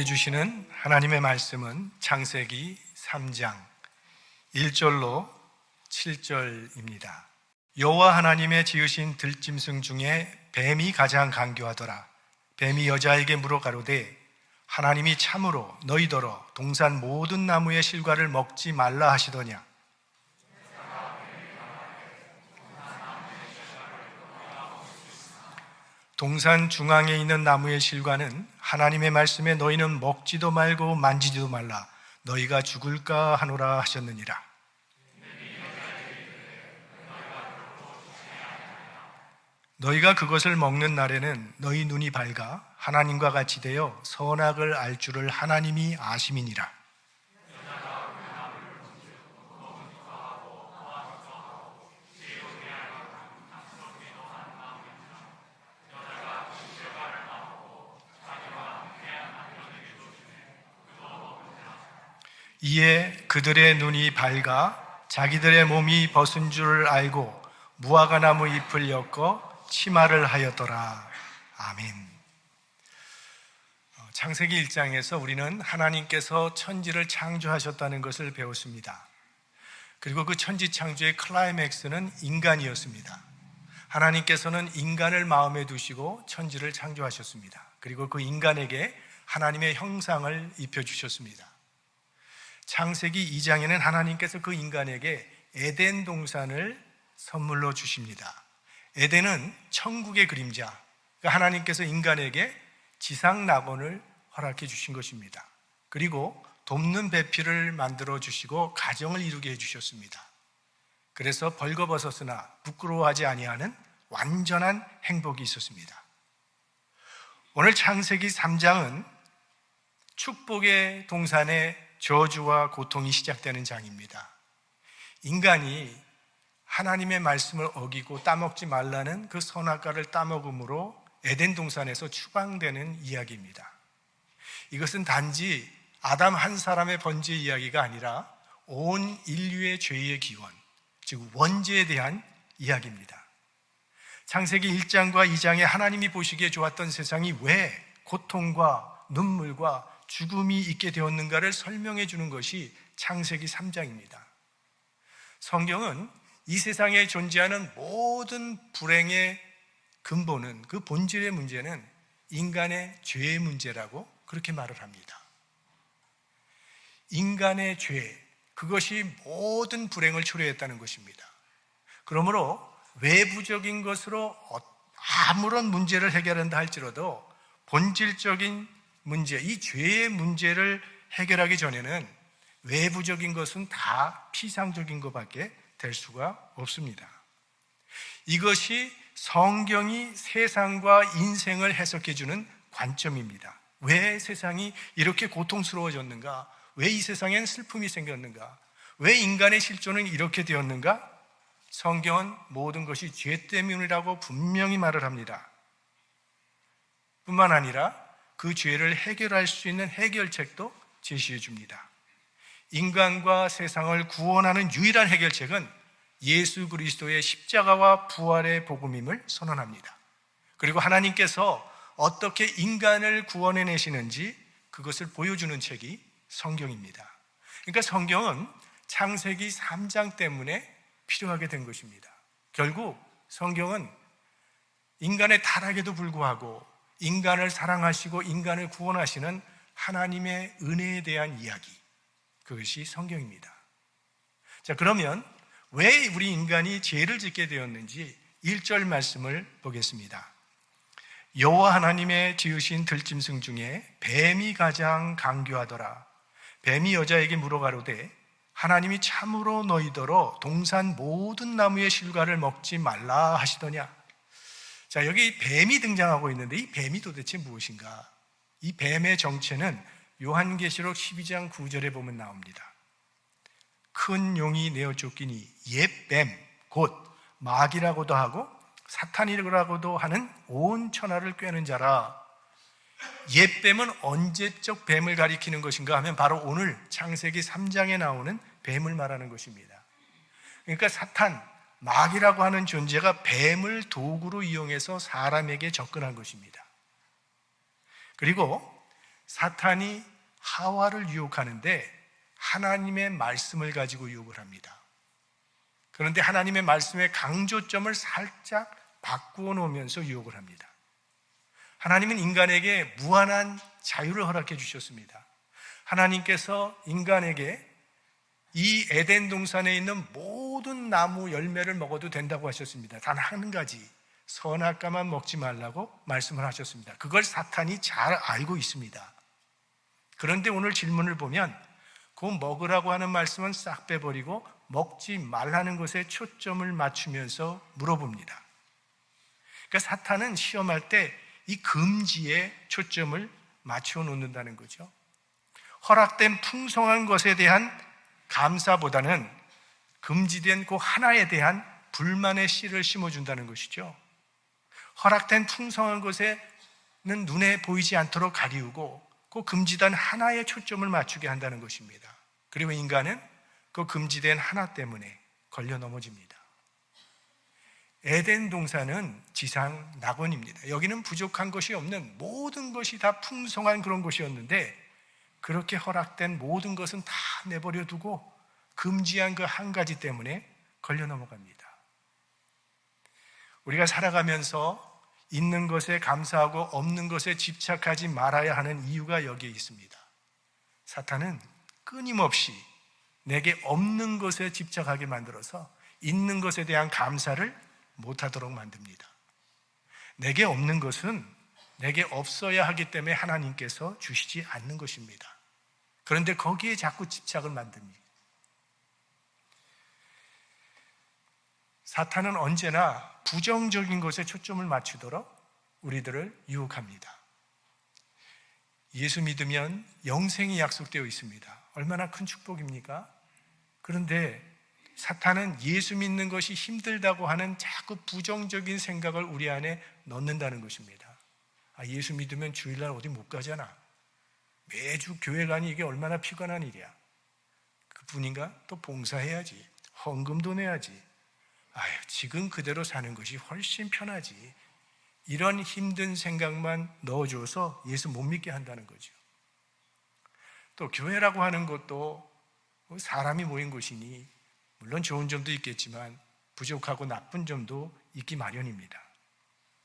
우리에게 주시는 하나님의 말씀은 창세기 3장 1절로 7절입니다. 여호와 하나님의 지으신 들짐승 중에 뱀이 가장 간교하더라. 뱀이 여자에게 물어 가로되 하나님이 참으로 너희더러 동산 모든 나무의 실과를 먹지 말라 하시더냐. 동산 중앙에 있는 나무의 실과는 하나님의 말씀에 너희는 먹지도 말고 만지지도 말라 너희가 죽을까 하노라 하셨느니라. 너희가 그것을 먹는 날에는 너희 눈이 밝아 하나님과 같이 되어 선악을 알 줄을 하나님이 아심이니라. 이에 그들의 눈이 밝아 자기들의 몸이 벗은 줄을 알고 무화과나무 잎을 엮어 치마를 하였더라. 아멘. 창세기 1장에서 우리는 하나님께서 천지를 창조하셨다는 것을 배웠습니다. 그리고 그 천지 창조의 클라이맥스는 인간이었습니다. 하나님께서는 인간을 마음에 두시고 천지를 창조하셨습니다. 그리고 그 인간에게 하나님의 형상을 입혀주셨습니다. 창세기 2장에는 하나님께서 그 인간에게 에덴 동산을 선물로 주십니다. 에덴은 천국의 그림자, 그러니까 하나님께서 인간에게 지상 낙원을 허락해 주신 것입니다. 그리고 돕는 배필을 만들어 주시고 가정을 이루게 해주셨습니다. 그래서 벌거벗었으나 부끄러워하지 아니하는 완전한 행복이 있었습니다. 오늘 창세기 3장은 축복의 동산의 저주와 고통이 시작되는 장입니다. 인간이 하나님의 말씀을 어기고 따먹지 말라는 그 선악과를 따먹음으로 에덴 동산에서 추방되는 이야기입니다. 이것은 단지 아담 한 사람의 번제 이야기가 아니라 온 인류의 죄의 기원, 즉 원죄에 대한 이야기입니다. 창세기 1장과 2장에 하나님이 보시기에 좋았던 세상이 왜 고통과 눈물과 죽음이 있게 되었는가를 설명해 주는 것이 창세기 3장입니다. 성경은 이 세상에 존재하는 모든 불행의 근본은, 그 본질의 문제는 인간의 죄의 문제라고 그렇게 말을 합니다. 인간의 죄, 그것이 모든 불행을 초래했다는 것입니다. 그러므로 외부적인 것으로 아무런 문제를 해결한다 할지라도 본질적인 문제, 이 죄의 문제를 해결하기 전에는 외부적인 것은 다 피상적인 것밖에 될 수가 없습니다. 이것이 성경이 세상과 인생을 해석해주는 관점입니다. 왜 세상이 이렇게 고통스러워졌는가? 왜 이 세상엔 슬픔이 생겼는가? 왜 인간의 실존은 이렇게 되었는가? 성경은 모든 것이 죄 때문이라고 분명히 말을 합니다. 뿐만 아니라 그 죄를 해결할 수 있는 해결책도 제시해 줍니다. 인간과 세상을 구원하는 유일한 해결책은 예수 그리스도의 십자가와 부활의 복음임을 선언합니다. 그리고 하나님께서 어떻게 인간을 구원해내시는지 그것을 보여주는 책이 성경입니다. 그러니까 성경은 창세기 3장 때문에 필요하게 된 것입니다. 결국 성경은 인간의 타락에도 불구하고 인간을 사랑하시고 인간을 구원하시는 하나님의 은혜에 대한 이야기, 그것이 성경입니다. 자, 그러면 왜 우리 인간이 죄를 짓게 되었는지 1절 말씀을 보겠습니다. 여호와 하나님의 지으신 들짐승 중에 뱀이 가장 간교하더라. 뱀이 여자에게 물어 가로되 하나님이 참으로 너희더러 동산 모든 나무의 실과를 먹지 말라 하시더냐. 자, 여기 뱀이 등장하고 있는데 이 뱀이 도대체 무엇인가? 이 뱀의 정체는 요한계시록 12장 9절에 보면 나옵니다. 큰 용이 내어 쫓기니 옛 뱀, 곧 마귀라고도 하고 사탄이라고도 하는 온 천하를 꿰는 자라. 옛 뱀은 언제적 뱀을 가리키는 것인가 하면 바로 오늘 창세기 3장에 나오는 뱀을 말하는 것입니다. 그러니까 사탄, 마귀라고 하는 존재가 뱀을 도구로 이용해서 사람에게 접근한 것입니다. 그리고 사탄이 하와를 유혹하는데 하나님의 말씀을 가지고 유혹을 합니다. 그런데 하나님의 말씀의 강조점을 살짝 바꾸어 놓으면서 유혹을 합니다. 하나님은 인간에게 무한한 자유를 허락해 주셨습니다. 하나님께서 인간에게 이 에덴 동산에 있는 모든 나무 열매를 먹어도 된다고 하셨습니다. 단 한 가지, 선악과만 먹지 말라고 말씀을 하셨습니다. 그걸 사탄이 잘 알고 있습니다. 그런데 오늘 질문을 보면 그 먹으라고 하는 말씀은 싹 빼버리고 먹지 말라는 것에 초점을 맞추면서 물어봅니다. 그러니까 사탄은 시험할 때 이 금지에 초점을 맞춰 놓는다는 거죠. 허락된 풍성한 것에 대한 감사보다는 금지된 그 하나에 대한 불만의 씨를 심어준다는 것이죠. 허락된 풍성한 것에는 눈에 보이지 않도록 가리우고 그 금지된 하나에 초점을 맞추게 한다는 것입니다. 그리고 인간은 그 금지된 하나 때문에 걸려 넘어집니다. 에덴 동산은 지상 낙원입니다. 여기는 부족한 것이 없는 모든 것이 다 풍성한 그런 곳이었는데 그렇게 허락된 모든 것은 다 내버려 두고 금지한 그 한 가지 때문에 걸려 넘어갑니다. 우리가 살아가면서 있는 것에 감사하고 없는 것에 집착하지 말아야 하는 이유가 여기에 있습니다. 사탄은 끊임없이 내게 없는 것에 집착하게 만들어서 있는 것에 대한 감사를 못하도록 만듭니다. 내게 없는 것은 내게 없어야 하기 때문에 하나님께서 주시지 않는 것입니다. 그런데 거기에 자꾸 집착을 만듭니다. 사탄은 언제나 부정적인 것에 초점을 맞추도록 우리들을 유혹합니다. 예수 믿으면 영생이 약속되어 있습니다. 얼마나 큰 축복입니까? 그런데 사탄은 예수 믿는 것이 힘들다고 하는 자꾸 부정적인 생각을 우리 안에 넣는다는 것입니다. 예수 믿으면 주일날 어디 못 가잖아. 매주 교회 가니 이게 얼마나 피곤한 일이야. 그뿐인가? 또 봉사해야지. 헌금도 내야지. 지금 그대로 사는 것이 훨씬 편하지. 이런 힘든 생각만 넣어줘서 예수 못 믿게 한다는 거죠. 또 교회라고 하는 것도 사람이 모인 곳이니 물론 좋은 점도 있겠지만 부족하고 나쁜 점도 있기 마련입니다.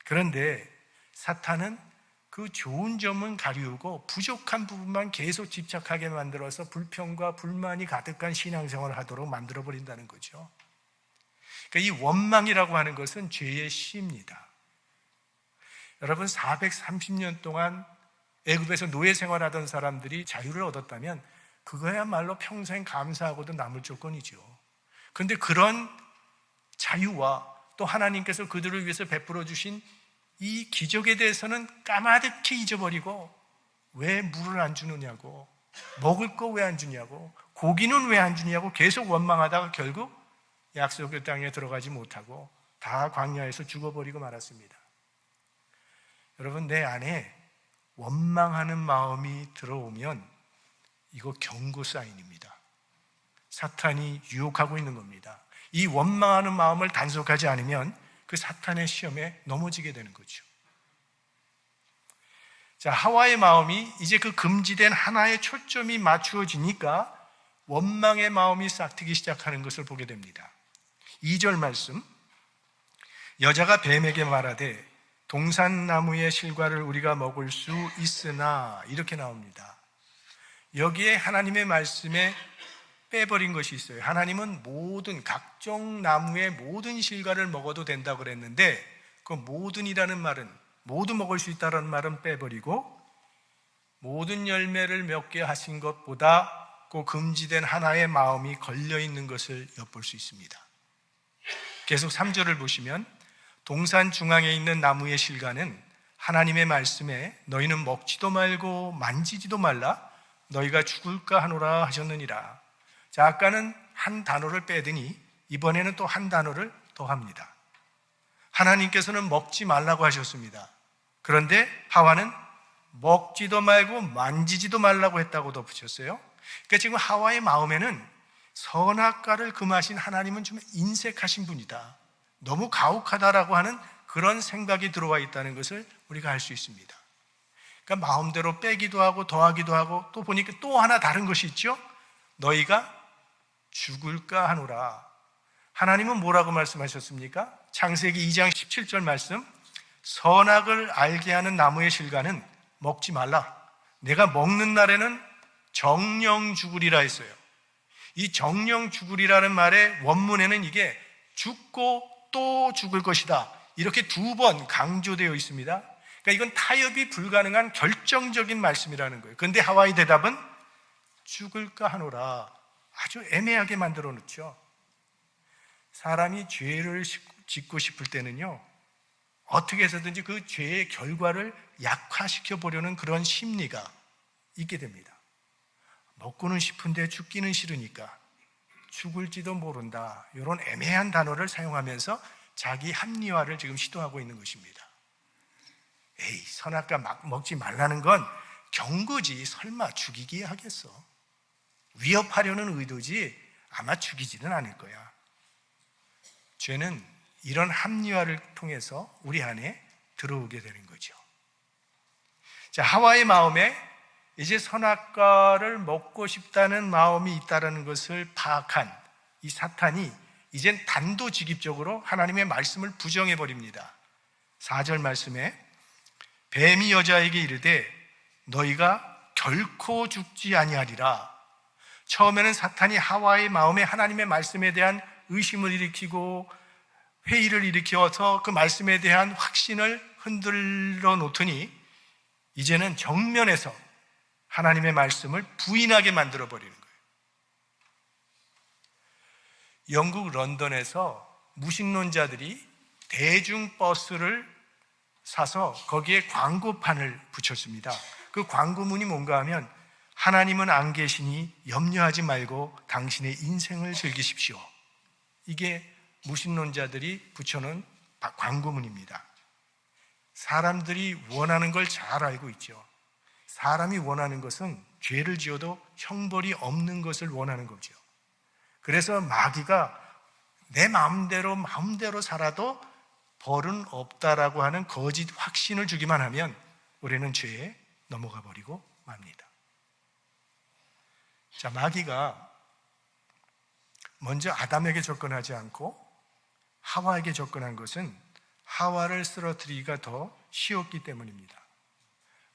그런데 사탄은 그 좋은 점은 가리우고 부족한 부분만 계속 집착하게 만들어서 불평과 불만이 가득한 신앙생활을 하도록 만들어버린다는 거죠. 그러니까 이 원망이라고 하는 것은 죄의 씨입니다. 여러분 430년 동안 애굽에서 노예 생활하던 사람들이 자유를 얻었다면 그거야말로 평생 감사하고도 남을 조건이죠. 그런데 그런 자유와 또 하나님께서 그들을 위해서 베풀어 주신 이 기적에 대해서는 까마득히 잊어버리고 왜 물을 안 주느냐고, 먹을 거 왜 안 주냐고, 고기는 왜 안 주냐고 계속 원망하다가 결국 약속의 땅에 들어가지 못하고 다 광야에서 죽어버리고 말았습니다. 여러분, 내 안에 원망하는 마음이 들어오면 이거 경고 사인입니다. 사탄이 유혹하고 있는 겁니다. 이 원망하는 마음을 단속하지 않으면 그 사탄의 시험에 넘어지게 되는 거죠. 자, 하와의 마음이 이제 그 금지된 하나의 초점이 맞추어지니까 원망의 마음이 싹트기 시작하는 것을 보게 됩니다. 2절 말씀, 여자가 뱀에게 말하되 동산나무의 실과를 우리가 먹을 수 있으나, 이렇게 나옵니다. 여기에 하나님의 말씀에 빼버린 것이 있어요. 하나님은 모든 각종 나무의 모든 실과를 먹어도 된다고 그랬는데 그 모든이라는 말은, 모두 먹을 수 있다는 말은 빼버리고 모든 열매를 맺게 하신 것보다 그 금지된 하나의 마음이 걸려있는 것을 엿볼 수 있습니다. 계속 3절을 보시면 동산 중앙에 있는 나무의 실과는 하나님의 말씀에 너희는 먹지도 말고 만지지도 말라 너희가 죽을까 하노라 하셨느니라. 자, 아까는 한 단어를 빼더니 이번에는 또 한 단어를 더합니다. 하나님께서는 먹지 말라고 하셨습니다. 그런데 하와는 먹지도 말고 만지지도 말라고 했다고 덧붙였어요. 그러니까 지금 하와의 마음에는 선악과를 금하신 하나님은 좀 인색하신 분이다, 너무 가혹하다라고 하는 그런 생각이 들어와 있다는 것을 우리가 알 수 있습니다. 그러니까 마음대로 빼기도 하고 더하기도 하고, 또 보니까 또 하나 다른 것이 있죠. 너희가 죽을까 하노라. 하나님은 뭐라고 말씀하셨습니까? 창세기 2장 17절 말씀, 선악을 알게 하는 나무의 실과는 먹지 말라. 내가 먹는 날에는 정령 죽으리라 했어요. 이 정령 죽으리라는 말의 원문에는 이게 죽고 또 죽을 것이다, 이렇게 2번 강조되어 있습니다. 그러니까 이건 타협이 불가능한 결정적인 말씀이라는 거예요. 그런데 하와의 대답은 죽을까 하노라. 아주 애매하게 만들어 놓죠. 사람이 죄를 짓고 싶을 때는요, 어떻게 해서든지 그 죄의 결과를 약화시켜 보려는 그런 심리가 있게 됩니다. 먹고는 싶은데 죽기는 싫으니까 죽을지도 모른다, 이런 애매한 단어를 사용하면서 자기 합리화를 지금 시도하고 있는 것입니다. 에이, 선악과 먹지 말라는 건 경고지, 설마 죽이기에 하겠어? 위협하려는 의도지 아마 죽이지는 않을 거야. 죄는 이런 합리화를 통해서 우리 안에 들어오게 되는 거죠. 자, 하와의 마음에 이제 선악과를 먹고 싶다는 마음이 있다는 것을 파악한 이 사탄이 이젠 단도직입적으로 하나님의 말씀을 부정해 버립니다. 4절 말씀에 뱀이 여자에게 이르되 너희가 결코 죽지 아니하리라. 처음에는 사탄이 하와의 마음에 하나님의 말씀에 대한 의심을 일으키고 회의를 일으켜서 그 말씀에 대한 확신을 흔들어 놓더니 이제는 정면에서 하나님의 말씀을 부인하게 만들어 버리는 거예요. 영국 런던에서 무신론자들이 대중버스를 사서 거기에 광고판을 붙였습니다. 그 광고문이 뭔가 하면 하나님은 안 계시니 염려하지 말고 당신의 인생을 즐기십시오. 이게 무신론자들이 붙여놓은 광고문입니다. 사람들이 원하는 걸 잘 알고 있죠. 사람이 원하는 것은 죄를 지어도 형벌이 없는 것을 원하는 거죠. 그래서 마귀가 내 마음대로 살아도 벌은 없다라고 하는 거짓 확신을 주기만 하면 우리는 죄에 넘어가 버리고 맙니다. 자, 마귀가 먼저 아담에게 접근하지 않고 하와에게 접근한 것은 하와를 쓰러뜨리기가 더 쉬웠기 때문입니다.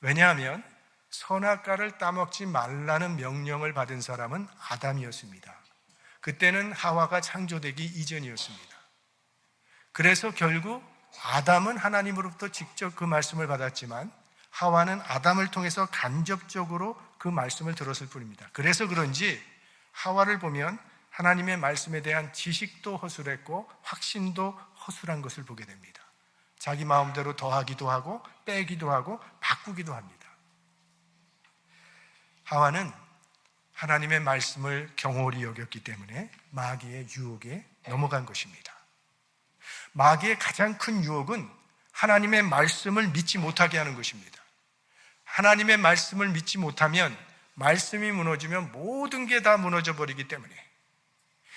왜냐하면 선악과를 따먹지 말라는 명령을 받은 사람은 아담이었습니다. 그때는 하와가 창조되기 이전이었습니다. 그래서 결국 아담은 하나님으로부터 직접 그 말씀을 받았지만 하와는 아담을 통해서 간접적으로 그 말씀을 들었을 뿐입니다. 그래서 그런지 하와를 보면 하나님의 말씀에 대한 지식도 허술했고 확신도 허술한 것을 보게 됩니다. 자기 마음대로 더하기도 하고 빼기도 하고 바꾸기도 합니다. 하와는 하나님의 말씀을 경홀히 여겼기 때문에 마귀의 유혹에 넘어간 것입니다. 마귀의 가장 큰 유혹은 하나님의 말씀을 믿지 못하게 하는 것입니다. 하나님의 말씀을 믿지 못하면 말씀이 무너지면 모든 게 다 무너져 버리기 때문에.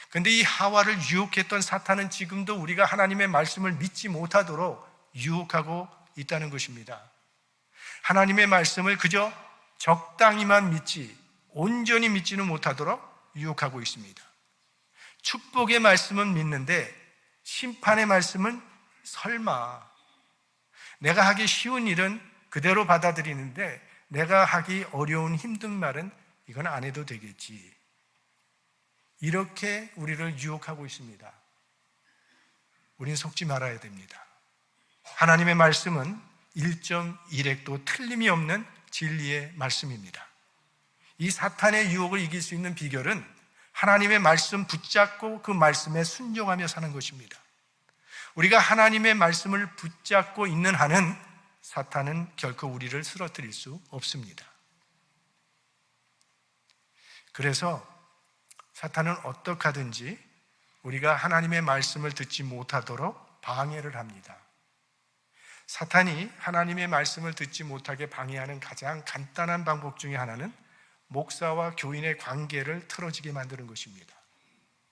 그런데 이 하와를 유혹했던 사탄은 지금도 우리가 하나님의 말씀을 믿지 못하도록 유혹하고 있다는 것입니다. 하나님의 말씀을 그저 적당히만 믿지 온전히 믿지는 못하도록 유혹하고 있습니다. 축복의 말씀은 믿는데 심판의 말씀은 설마. 내가 하기 쉬운 일은 그대로 받아들이는데 내가 하기 어려운 힘든 말은 이건 안 해도 되겠지. 이렇게 우리를 유혹하고 있습니다. 우린 속지 말아야 됩니다. 하나님의 말씀은 1.1획도 틀림이 없는 진리의 말씀입니다. 이 사탄의 유혹을 이길 수 있는 비결은 하나님의 말씀 붙잡고 그 말씀에 순종하며 사는 것입니다. 우리가 하나님의 말씀을 붙잡고 있는 한은 사탄은 결코 우리를 쓰러뜨릴 수 없습니다. 그래서 사탄은 어떻게 하든지 우리가 하나님의 말씀을 듣지 못하도록 방해를 합니다. 사탄이 하나님의 말씀을 듣지 못하게 방해하는 가장 간단한 방법 중에 하나는 목사와 교인의 관계를 틀어지게 만드는 것입니다.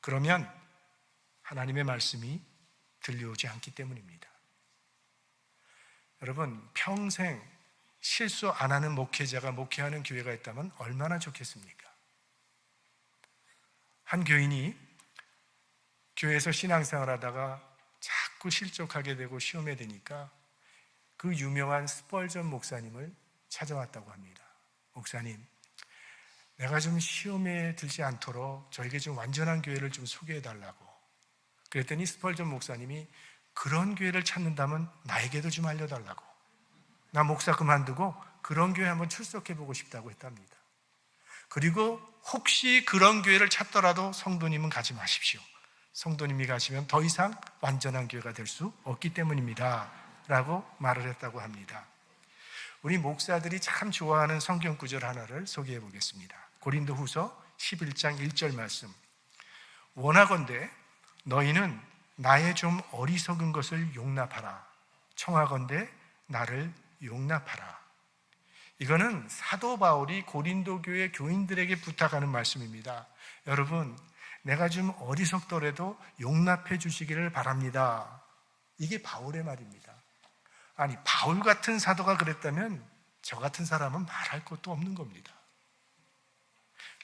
그러면 하나님의 말씀이 들려오지 않기 때문입니다. 여러분, 평생 실수 안 하는 목회자가 목회하는 교회가 있다면 얼마나 좋겠습니까? 한 교인이 교회에서 신앙생활 하다가 자꾸 실족하게 되고 시험에 드니까 그 유명한 스펄전 목사님을 찾아왔다고 합니다. 목사님, 내가 좀 시험에 들지 않도록 저에게 좀 완전한 교회를 좀 소개해 달라고. 그랬더니 스펄전 목사님이 그런 교회를 찾는다면 나에게도 좀 알려달라고. 나 목사 그만두고 그런 교회 한번 출석해 보고 싶다고 했답니다. 그리고 혹시 그런 교회를 찾더라도 성도님은 가지 마십시오. 성도님이 가시면 더 이상 완전한 교회가 될 수 없기 때문입니다 라고 말을 했다고 합니다. 우리 목사들이 참 좋아하는 성경 구절 하나를 소개해 보겠습니다. 고린도후서 11장 1절 말씀. 원하건대 너희는 나의 좀 어리석은 것을 용납하라. 청하건대 나를 용납하라. 이거는 사도 바울이 고린도 교회 교인들에게 부탁하는 말씀입니다. 여러분, 내가 좀 어리석더라도 용납해 주시기를 바랍니다. 이게 바울의 말입니다. 아니, 바울 같은 사도가 그랬다면 저 같은 사람은 말할 것도 없는 겁니다.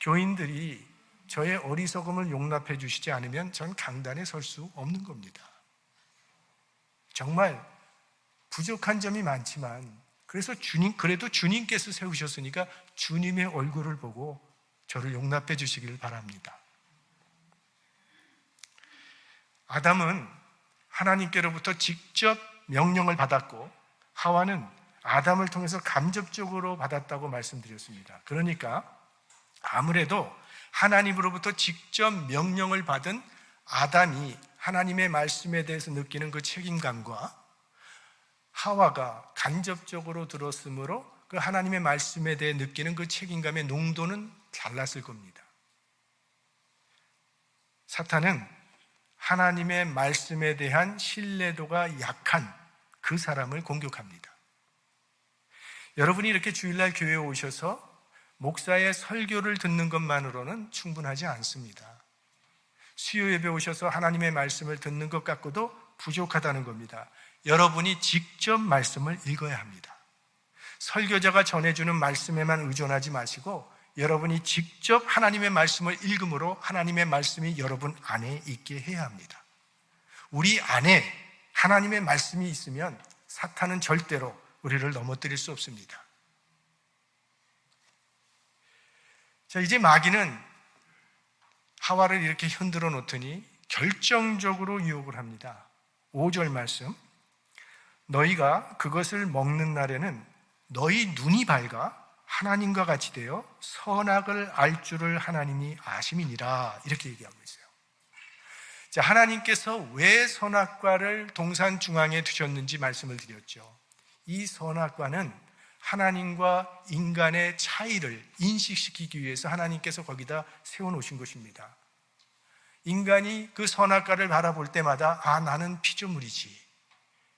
교인들이 저의 어리석음을 용납해 주시지 않으면 전 강단에 설 수 없는 겁니다. 정말 부족한 점이 많지만 그래서 그래도 주님께서 세우셨으니까 주님의 얼굴을 보고 저를 용납해 주시기를 바랍니다. 아담은 하나님께로부터 직접 명령을 받았고 하와는 아담을 통해서 간접적으로 받았다고 말씀드렸습니다. 그러니까 아무래도 하나님으로부터 직접 명령을 받은 아담이 하나님의 말씀에 대해서 느끼는 그 책임감과 하와가 간접적으로 들었으므로 그 하나님의 말씀에 대해 느끼는 그 책임감의 농도는 달랐을 겁니다. 사탄은 하나님의 말씀에 대한 신뢰도가 약한 그 사람을 공격합니다. 여러분이 이렇게 주일날 교회에 오셔서 목사의 설교를 듣는 것만으로는 충분하지 않습니다. 수요 예배 오셔서 하나님의 말씀을 듣는 것 갖고도 부족하다는 겁니다. 여러분이 직접 말씀을 읽어야 합니다. 설교자가 전해주는 말씀에만 의존하지 마시고 여러분이 직접 하나님의 말씀을 읽음으로 하나님의 말씀이 여러분 안에 있게 해야 합니다. 우리 안에 하나님의 말씀이 있으면 사탄은 절대로 우리를 넘어뜨릴 수 없습니다. 자, 이제 마귀는 하와를 이렇게 흔들어 놓더니 결정적으로 유혹을 합니다. 5절 말씀. 너희가 그것을 먹는 날에는 너희 눈이 밝아 하나님과 같이 되어 선악을 알 줄을 하나님이 아심이니라. 이렇게 얘기하고 있어요. 자, 하나님께서 왜 선악과를 동산 중앙에 두셨는지 말씀을 드렸죠. 이 선악과는 하나님과 인간의 차이를 인식시키기 위해서 하나님께서 거기다 세워놓으신 것입니다. 인간이 그 선악과를 바라볼 때마다 나는 피조물이지,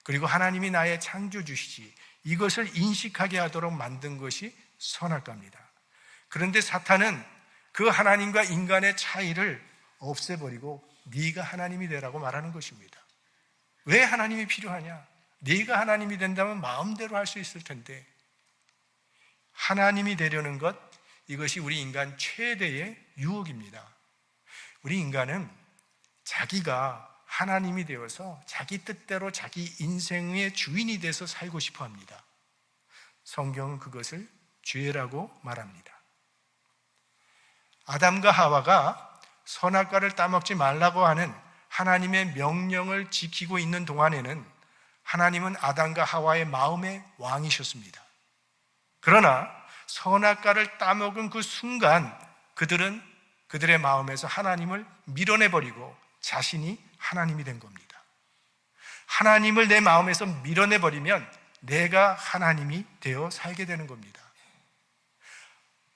그리고 하나님이 나의 창조주시지, 이것을 인식하게 하도록 만든 것이 선악과입니다. 그런데 사탄은 그 하나님과 인간의 차이를 없애버리고 네가 하나님이 되라고 말하는 것입니다. 왜 하나님이 필요하냐? 네가 하나님이 된다면 마음대로 할 수 있을 텐데. 하나님이 되려는 것, 이것이 우리 인간 최대의 유혹입니다. 우리 인간은 자기가 하나님이 되어서 자기 뜻대로 자기 인생의 주인이 돼서 살고 싶어 합니다. 성경은 그것을 죄라고 말합니다. 아담과 하와가 선악과를 따먹지 말라고 하는 하나님의 명령을 지키고 있는 동안에는 하나님은 아담과 하와의 마음의 왕이셨습니다. 그러나 선악과를 따먹은 그 순간 그들은 그들의 마음에서 하나님을 밀어내버리고 자신이 하나님이 된 겁니다. 하나님을 내 마음에서 밀어내버리면 내가 하나님이 되어 살게 되는 겁니다.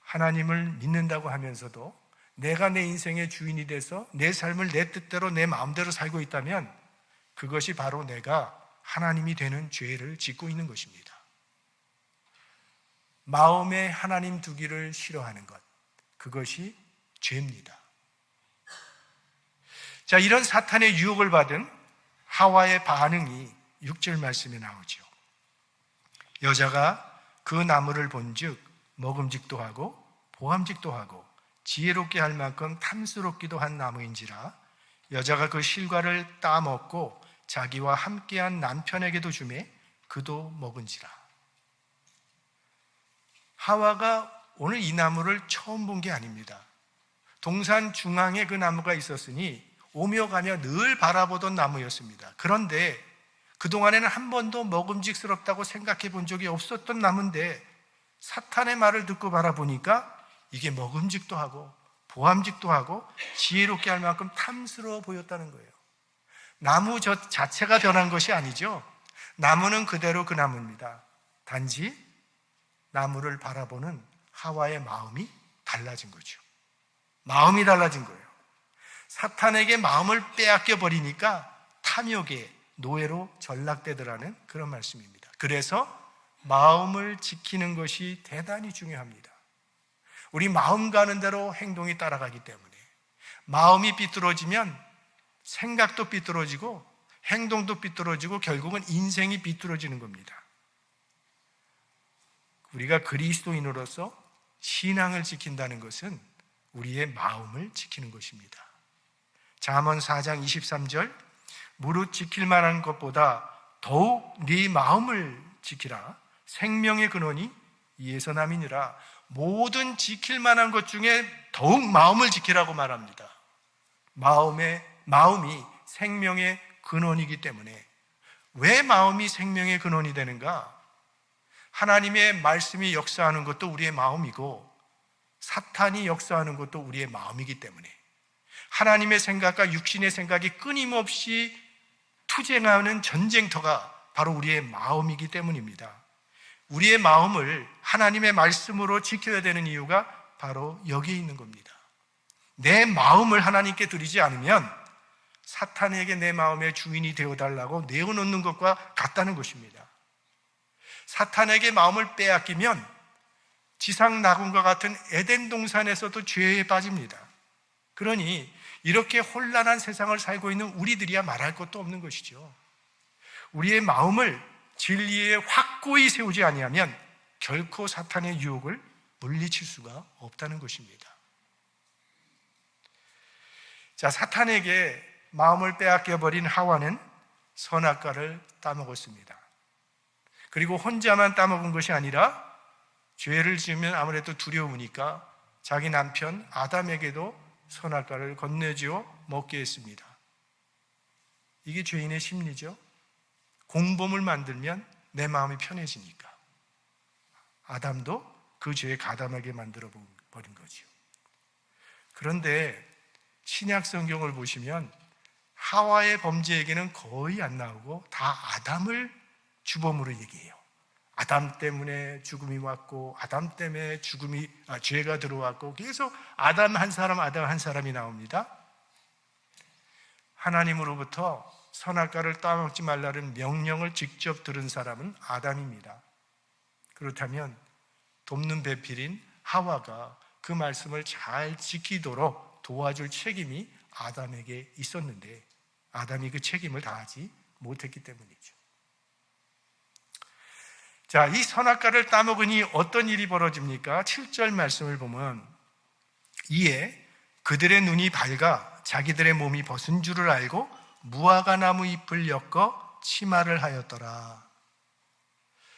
하나님을 믿는다고 하면서도 내가 내 인생의 주인이 돼서 내 삶을 내 뜻대로 내 마음대로 살고 있다면 그것이 바로 내가 하나님이 되는 죄를 짓고 있는 것입니다. 마음에 하나님 두기를 싫어하는 것, 그것이 죄입니다. 자, 이런 사탄의 유혹을 받은 하와의 반응이 6절 말씀에 나오죠. 여자가 그 나무를 본즉 먹음직도 하고 보암직도 하고 지혜롭게 할 만큼 탐스럽기도 한 나무인지라 여자가 그 실과를 따먹고 자기와 함께한 남편에게도 주매 그도 먹은지라. 하와가 오늘 이 나무를 처음 본 게 아닙니다. 동산 중앙에 그 나무가 있었으니 오며 가며 늘 바라보던 나무였습니다. 그런데 그동안에는 한 번도 먹음직스럽다고 생각해 본 적이 없었던 나무인데 사탄의 말을 듣고 바라보니까 이게 먹음직도 하고 보암직도 하고 지혜롭게 할 만큼 탐스러워 보였다는 거예요. 나무 자체가 변한 것이 아니죠. 나무는 그대로 그 나무입니다. 단지 나무를 바라보는 하와의 마음이 달라진 거죠. 마음이 달라진 거예요. 사탄에게 마음을 빼앗겨 버리니까 탐욕의 노예로 전락되더라는 그런 말씀입니다. 그래서 마음을 지키는 것이 대단히 중요합니다. 우리 마음 가는 대로 행동이 따라가기 때문에 마음이 삐뚤어지면 생각도 삐뚤어지고 행동도 삐뚤어지고 결국은 인생이 삐뚤어지는 겁니다. 우리가 그리스도인으로서 신앙을 지킨다는 것은 우리의 마음을 지키는 것입니다. 잠언 4장 23절 무릇 지킬 만한 것보다 더욱 네 마음을 지키라. 생명의 근원이 이에서 남이니라. 모든 지킬 만한 것 중에 더욱 마음을 지키라고 말합니다. 마음이 생명의 근원이기 때문에. 왜 마음이 생명의 근원이 되는가? 하나님의 말씀이 역사하는 것도 우리의 마음이고 사탄이 역사하는 것도 우리의 마음이기 때문에 하나님의 생각과 육신의 생각이 끊임없이 투쟁하는 전쟁터가 바로 우리의 마음이기 때문입니다. 우리의 마음을 하나님의 말씀으로 지켜야 되는 이유가 바로 여기에 있는 겁니다. 내 마음을 하나님께 드리지 않으면 사탄에게 내 마음의 주인이 되어달라고 내어놓는 것과 같다는 것입니다. 사탄에게 마음을 빼앗기면 지상낙원과 같은 에덴 동산에서도 죄에 빠집니다. 그러니 이렇게 혼란한 세상을 살고 있는 우리들이야 말할 것도 없는 것이죠. 우리의 마음을 진리에 확고히 세우지 아니하면 결코 사탄의 유혹을 물리칠 수가 없다는 것입니다. 자, 사탄에게 마음을 빼앗겨버린 하와는 선악과를 따먹었습니다. 그리고 혼자만 따먹은 것이 아니라 죄를 지으면 아무래도 두려우니까 자기 남편 아담에게도 선악과를 건네주어 먹게 했습니다. 이게 죄인의 심리죠. 공범을 만들면 내 마음이 편해지니까. 아담도 그 죄에 가담하게 만들어 버린 거죠. 그런데 신약 성경을 보시면 하와의 범죄에게는 거의 안 나오고 다 아담을 주범으로 얘기해요. 아담 때문에 죽음이 왔고 아담 때문에 죄가 들어왔고 계속 아담 한 사람이 나옵니다. 하나님으로부터 선악과를 따먹지 말라는 명령을 직접 들은 사람은 아담입니다. 그렇다면 돕는 배필인 하와가 그 말씀을 잘 지키도록 도와줄 책임이 아담에게 있었는데 아담이 그 책임을 다하지 못했기 때문이죠. 자, 이 선악과를 따먹으니 어떤 일이 벌어집니까? 7절 말씀을 보면 이에 그들의 눈이 밝아 자기들의 몸이 벗은 줄을 알고 무화과 나무 잎을 엮어 치마를 하였더라.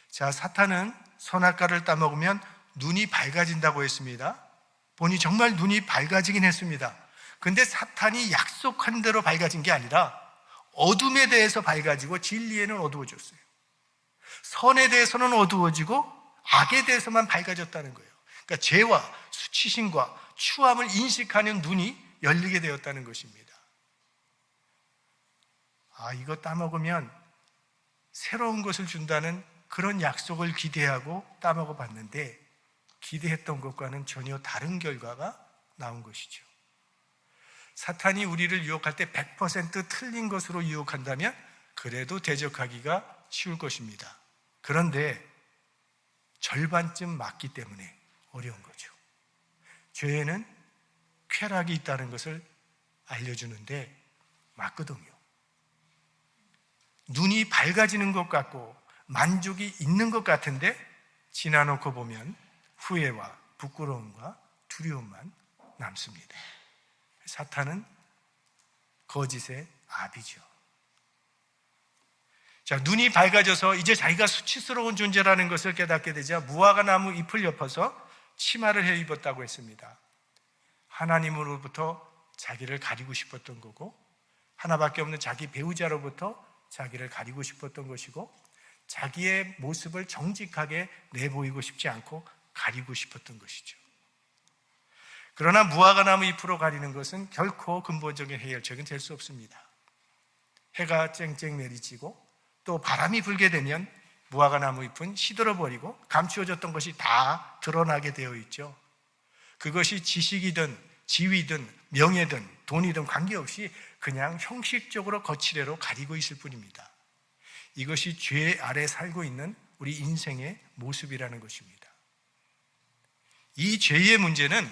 자, 사탄은 선악과를 따먹으면 눈이 밝아진다고 했습니다. 보니 정말 눈이 밝아지긴 했습니다. 근데 사탄이 약속한 대로 밝아진 게 아니라 어둠에 대해서 밝아지고 진리에는 어두워졌어요. 선에 대해서는 어두워지고 악에 대해서만 밝아졌다는 거예요. 그러니까 죄와 수치심과 추함을 인식하는 눈이 열리게 되었다는 것입니다. 이거 따먹으면 새로운 것을 준다는 그런 약속을 기대하고 따먹어 봤는데 기대했던 것과는 전혀 다른 결과가 나온 것이죠. 사탄이 우리를 유혹할 때 100% 틀린 것으로 유혹한다면 그래도 대적하기가 쉬울 것입니다. 그런데 절반쯤 맞기 때문에 어려운 거죠. 죄에는 쾌락이 있다는 것을 알려주는데 맞거든요. 눈이 밝아지는 것 같고 만족이 있는 것 같은데 지나놓고 보면 후회와 부끄러움과 두려움만 남습니다. 사탄은 거짓의 아비죠. 자, 눈이 밝아져서 이제 자기가 수치스러운 존재라는 것을 깨닫게 되자 무화과 나무 잎을 엿어서 치마를 해 입었다고 했습니다. 하나님으로부터 자기를 가리고 싶었던 거고, 하나밖에 없는 자기 배우자로부터 자기를 가리고 싶었던 것이고, 자기의 모습을 정직하게 내보이고 싶지 않고 가리고 싶었던 것이죠. 그러나 무화과 나무 잎으로 가리는 것은 결코 근본적인 해결책은 될 수 없습니다. 해가 쨍쨍 내리치고 또 바람이 불게 되면 무화과 나무 잎은 시들어버리고 감추어졌던 것이 다 드러나게 되어 있죠. 그것이 지식이든 지위든 명예든 돈이든 관계없이 그냥 형식적으로 거칠애로 가리고 있을 뿐입니다. 이것이 죄 아래 살고 있는 우리 인생의 모습이라는 것입니다. 이 죄의 문제는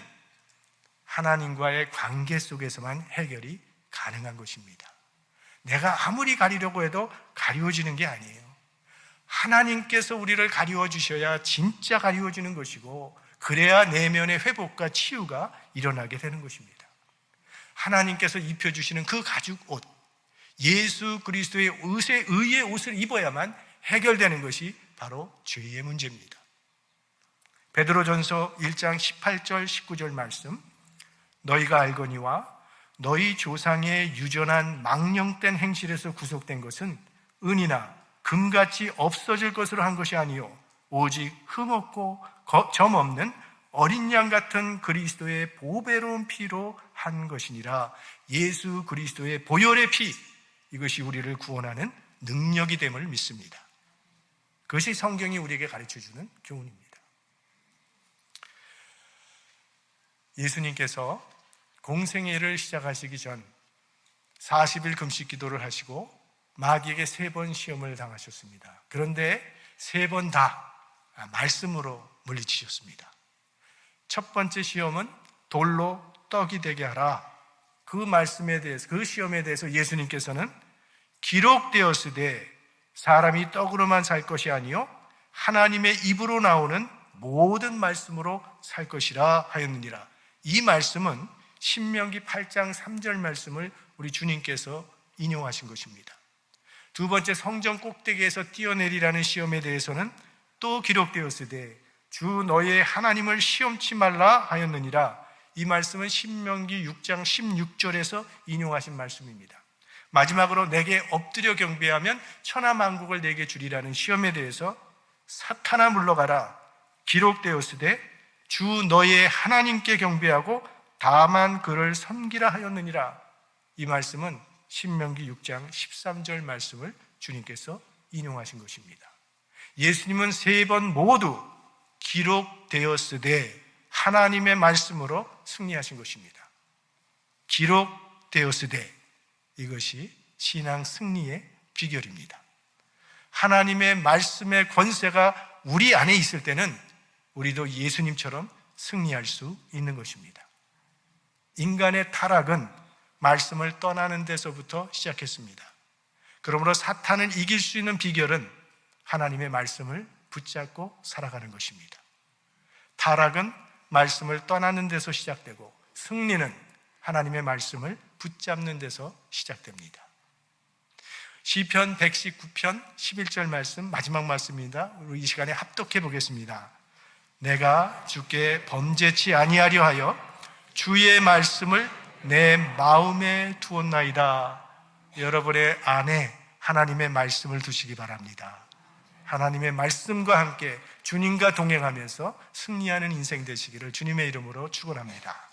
하나님과의 관계 속에서만 해결이 가능한 것입니다. 내가 아무리 가리려고 해도 가리워지는 게 아니에요. 하나님께서 우리를 가리워 주셔야 진짜 가리워지는 것이고, 그래야 내면의 회복과 치유가 일어나게 되는 것입니다. 하나님께서 입혀주시는 그 가죽 옷, 예수 그리스도의 의의 옷을 입어야만 해결되는 것이 바로 죄의 문제입니다. 베드로전서 1장 18절 19절 말씀, 너희가 알거니와 너희 조상의 유전한 망령된 행실에서 구속된 것은 은이나 금같이 없어질 것으로 한 것이 아니요 오직 흠없고 점 없는 어린 양 같은 그리스도의 보배로운 피로 한 것이니라. 예수 그리스도의 보혈의 피, 이것이 우리를 구원하는 능력이 됨을 믿습니다. 그것이 성경이 우리에게 가르쳐주는 교훈입니다. 예수님께서 공생애를 시작하시기 전 40일 금식 기도를 하시고 마귀에게 3번 시험을 당하셨습니다. 그런데 3번 다 말씀으로 물리치셨습니다. 첫 번째 시험은 돌로 떡이 되게 하라. 그 말씀에 대해서, 그 시험에 대해서 예수님께서는 기록되었으되 사람이 떡으로만 살 것이 아니요 하나님의 입으로 나오는 모든 말씀으로 살 것이라 하였느니라. 이 말씀은 신명기 8장 3절 말씀을 우리 주님께서 인용하신 것입니다. 두 번째, 성전 꼭대기에서 뛰어내리라는 시험에 대해서는 또 기록되었으되 주 너의 하나님을 시험치 말라 하였느니라. 이 말씀은 신명기 6장 16절에서 인용하신 말씀입니다. 마지막으로 내게 엎드려 경배하면 천하만국을 내게 주리라는 시험에 대해서 사탄아 물러가라, 기록되었으되 주 너의 하나님께 경배하고 다만 그를 섬기라 하였느니라. 이 말씀은 신명기 6장 13절 말씀을 주님께서 인용하신 것입니다. 예수님은 3번 모두 기록되었으되 하나님의 말씀으로 승리하신 것입니다. 기록되었으되, 이것이 신앙 승리의 비결입니다. 하나님의 말씀의 권세가 우리 안에 있을 때는 우리도 예수님처럼 승리할 수 있는 것입니다. 인간의 타락은 말씀을 떠나는 데서부터 시작했습니다. 그러므로 사탄을 이길 수 있는 비결은 하나님의 말씀을 붙잡고 살아가는 것입니다. 타락은 말씀을 떠나는 데서 시작되고, 승리는 하나님의 말씀을 붙잡는 데서 시작됩니다. 시편 119편 11절 말씀, 마지막 말씀입니다. 우리 이 시간에 합독해 보겠습니다. 내가 주께 범죄치 아니하려 하여 주의 말씀을 내 마음에 두었나이다. 여러분의 안에 하나님의 말씀을 두시기 바랍니다. 하나님의 말씀과 함께 주님과 동행하면서 승리하는 인생 되시기를 주님의 이름으로 축원합니다.